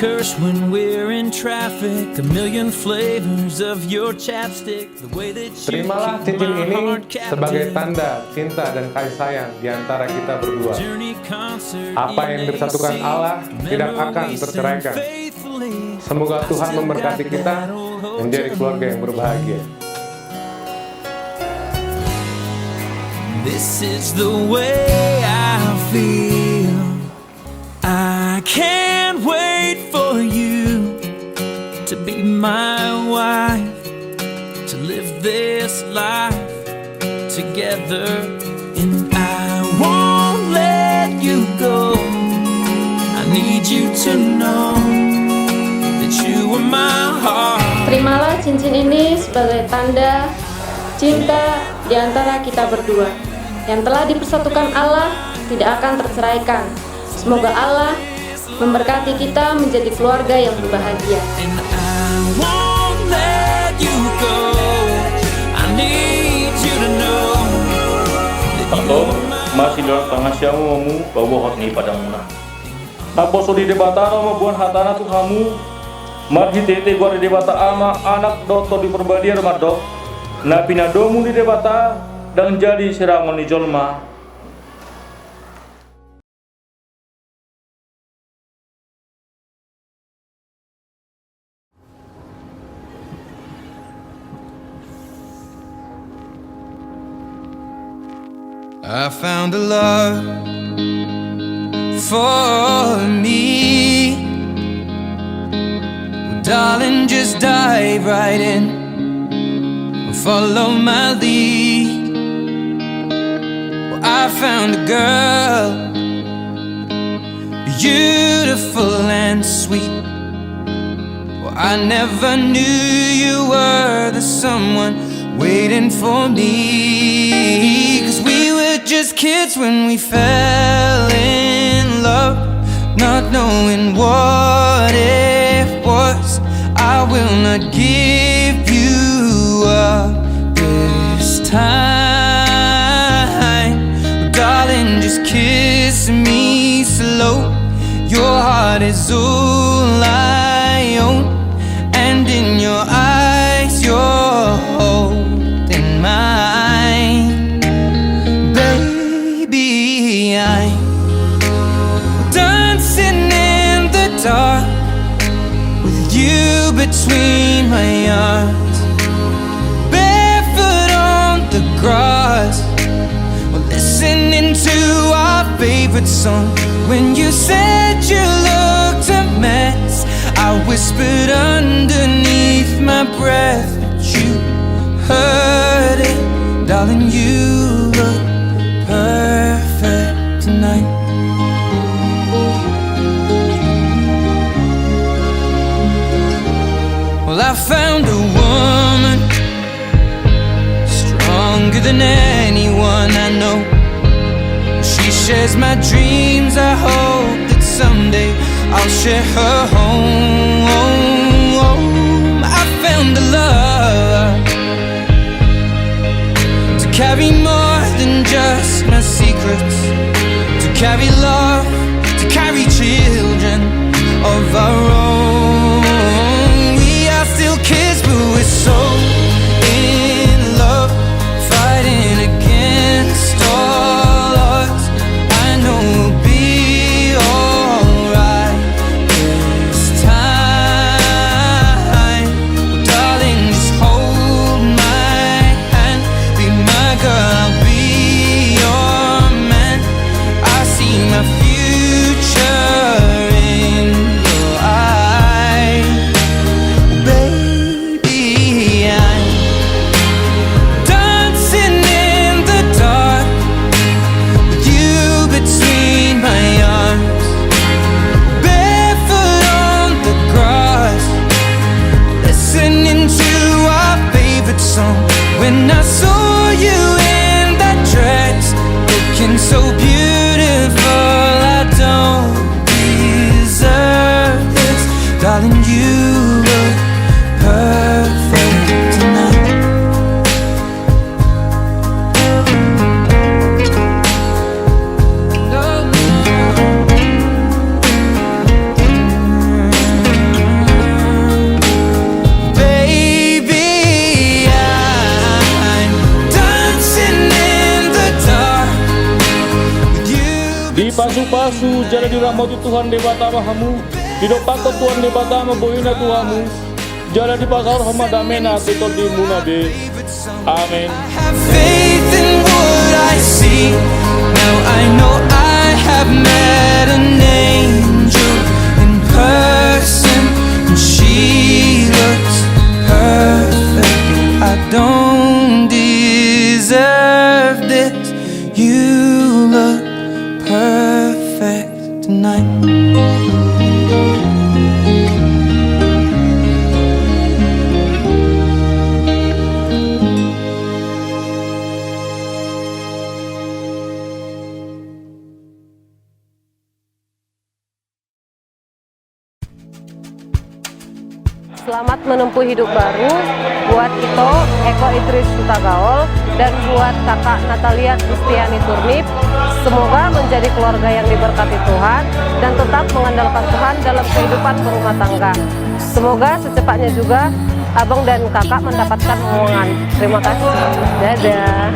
curse when we're in traffic. A million flavors of your chapstick. The way that you Terimalah keep cincin my ini heart sebagai captive. tanda cinta dan kasih sayang di antara kita berdua. Journey concert Apa yang in dipersatukan AC. Allah tidak akan Memories terceraikan. and faithfully. Semoga Tuhan memberkati kita menjadi keluarga yang berbahagia. This is the way I feel. I can't wait for you to be my wife, to live this life together, and I won't let you go. I need you to know that you are my heart. Terimalah cincin ini sebagai tanda cinta di antara kita berdua yang telah dipersatukan Allah tidak akan terceraikan. Semoga Allah memberkati kita menjadi keluarga yang berbahagia. And I won't let you go. I need you to know that you Atau are my masih dalam tangan siamu mamu bawa hot ni padang muna. Tapo so di debata no buan hatana tu kamu. Marhi tete gua di debata ama anak doto di perbadian madok. Na pinadomu di debata dan jadi serangan di jolma. I found a love for me. Well, darling, just dive right in. Follow my lead. Well, I found a girl, beautiful and sweet. Well, I never knew you were the someone waiting for me. 'Cause we were just kids when we fell in love, not knowing what it was. I will not give you up this time. Darling, just kiss me slow. Your heart is all I own, and in your eyes you're holding mine. Baby, I'm dancing in the dark with you between my arms, barefoot on the grass, we're listening to our favorite song. When you said you looked a mess, I whispered underneath my breath, but you heard it. Darling, you look perfect tonight. Well, I found a woman stronger than anyone I know. She shares my dreams. I hope that someday I'll share her home. I found a love to carry more than just my secrets, to carry love, to carry children of our own. We are still kids, but we're so in love, fighting against all odds. I know we'll be alright this time. Well, darling, just hold my hand, be my girl, I'll be your man. I see my future in your eyes. pasu-pasu jala dirahmati Tuhan debata mahamu. Hidup takut Tuhan debata mabohina Tuhamu. Jala di pasar hama damena tetol di munabe. Amin. Have faith in what I see. Now I know I have met an angel in person, and she looks perfect. I don't deserve this. You look perfect tonight. Selamat menempuh hidup baru buat Eko Idris Sutagaol, dan buat kakak Natalia Kristiani Turnip. Semoga menjadi keluarga yang diberkati Tuhan dan tetap mengandalkan Tuhan dalam kehidupan berumah tangga. Semoga secepatnya juga abang dan kakak mendapatkan omongan. Terima kasih. Dadah.